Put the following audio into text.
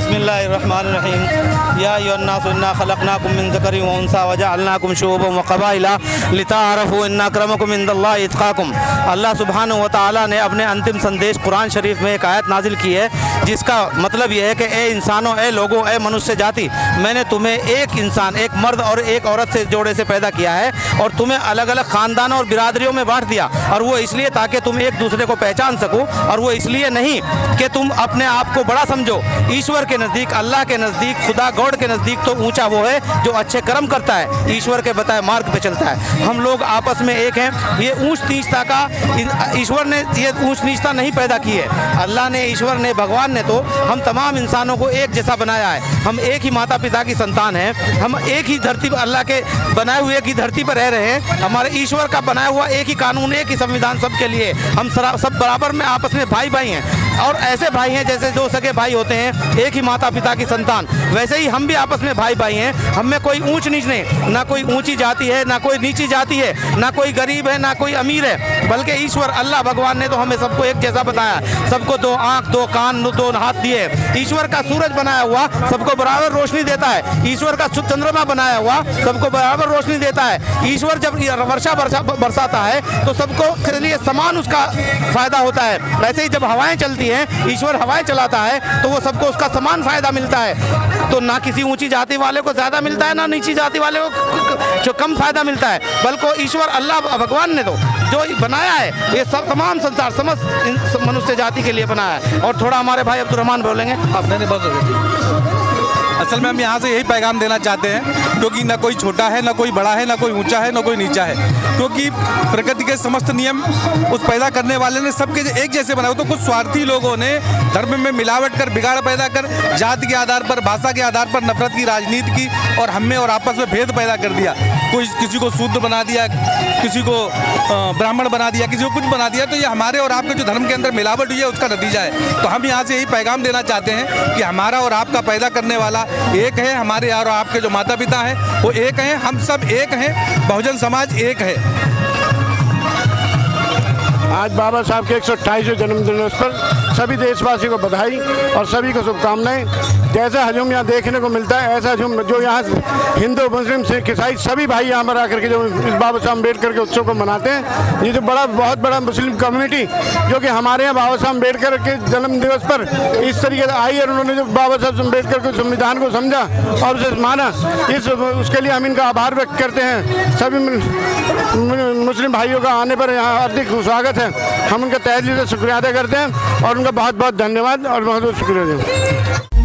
बिस्मिल्लाहिर्रहमानिर्रहीम। या अय्युहन्नास इन्ना खलक़नाकुम मिन ज़करिन व उन्सा व जअलनाकुम शुअबन व क़बाइला लिताअरफ़ू इन्ना अक्रमकुम इंदल्लाहि इत्क़ाकुम। अल्लाह सुब्हानहु व तआला ने अपने अंतिम संदेश कुरान शरीफ में एक आयत नाजिल की है, जिसका मतलब यह है कि ए इंसानों, ए लोगों, ए मनुष्य जाति, मैंने तुम्हें एक इंसान, एक मर्द और एक औरत से जोड़े से पैदा किया है और तुम्हें अलग अलग ख़ानदानों और बिरादरियों में बांट दिया। और वो इसलिए ताकि तुम एक दूसरे को पहचान सको, और वो इसलिए नहीं कि तुम अपने आप को बड़ा समझो। ईश्वर के नज़दीक, अल्लाह के नज़दीक, खुदा गॉड के नज़दीक तो ऊंचा वो है जो अच्छे कर्म करता है, ईश्वर के बताए मार्ग पे चलता है। हम लोग आपस में एक हैं। ये ऊंच नीचता का, ईश्वर ने ये ऊंच नीचता नहीं पैदा की है। अल्लाह ने, ईश्वर ने, भगवान ने तो हम तमाम इंसानों को एक जैसा बनाया है। हम एक ही माता पिता की संतान हैं। हम एक ही धरती पर, अल्लाह के बनाए हुए की धरती पर रह रहे हैं। हमारे ईश्वर का बनाया हुआ एक ही कानून, एक ही संविधान सबके लिए। हम सब बराबर में आपस में भाई भाई हैं, और ऐसे भाई हैं जैसे दो सगे भाई होते हैं, एक ही माता पिता की संतान, वैसे ही हम भी आपस में भाई भाई हैं। हम में कोई ऊंच नीच नहीं, ना कोई ऊंची जाति है, ना कोई नीची जाति है, ना कोई गरीब है, ना कोई अमीर है, बल्कि ईश्वर अल्लाह भगवान ने तो हमें सबको एक जैसा बताया। सबको दो आँख, दो कान, दो हाथ दिए। ईश्वर का सूरज बनाया हुआ सबको बराबर रोशनी देता है। ईश्वर का चंद्रमा बनाया हुआ सबको बराबर रोशनी देता है। ईश्वर जब वर्षा बरसाता है तो सबको के लिए समान उसका फायदा होता है। वैसे ही जब हवाएं चलती हैं, ईश्वर हवाएं चलाता है तो वो सबको उसका समान फायदा मिलता है। तो ना किसी ऊंची जाति वाले को ज़्यादा मिलता है, ना नीची जाति वाले को जो कम फायदा मिलता है, बल्कि ईश्वर अल्लाह भगवान ने तो जो बनाया है ये सब तमाम संसार समस्त मनुष्य जाति के लिए बनाया है। और थोड़ा हमारे भाई अब्दुर्रहमान बोलेंगे। नहीं बस असल में हम यहाँ से यही पैगाम देना चाहते हैं, क्योंकि ना कोई छोटा है, ना कोई बड़ा है, ना कोई ऊंचा है, ना कोई नीचा है, क्योंकि प्रकृति के समस्त नियम उस पैदा करने वाले ने सबके एक जैसे बनाए। तो कुछ स्वार्थी लोगों ने धर्म में मिलावट कर, बिगाड़ पैदा कर, जाति के आधार पर, भाषा के आधार पर नफरत की राजनीति की और हमें और आपस में भेद पैदा कर दिया। कोई किसी को शूद्र बना दिया, किसी को ब्राह्मण बना दिया, किसी को कुछ बना दिया। तो ये हमारे और आपके जो धर्म के अंदर मिलावट हुई है उसका नतीजा है। तो हम यहाँ से यही पैगाम देना चाहते हैं कि हमारा और आपका पैदा करने वाला एक है, हमारे और आपके जो माता पिता हैं वो एक हैं, हम सब एक हैं, बहुजन समाज एक है। आज बाबा साहब के 128वें जन्मदिन पर सभी देशवासियों को बधाई और सभी को शुभकामनाएं। जैसा हजूम यहाँ देखने को मिलता है, ऐसा हजूम जो यहाँ हिंदू, मुस्लिम, सिख, ईसाई सभी भाई यहाँ पर आकर के जो इस बाबा साहब अम्बेडकर के उत्सव को मनाते हैं। ये जो बहुत बड़ा मुस्लिम कम्युनिटी जो कि हमारे यहाँ बाबा साहब अम्बेडकर के जन्म दिवस पर इस तरीके से आई और उन्होंने जो बाबा साहब अम्बेडकर के संविधान को समझा और उसे माना, उसके लिए हम इनका आभार व्यक्त करते हैं। सभी मुस्लिम भाइयों का आने पर यहाँ हार्दिक स्वागत है। हम उनका तहे दिल से शुक्रिया अदा करते हैं और उनका बहुत बहुत धन्यवाद और बहुत बहुत शुक्रिया देते हैं।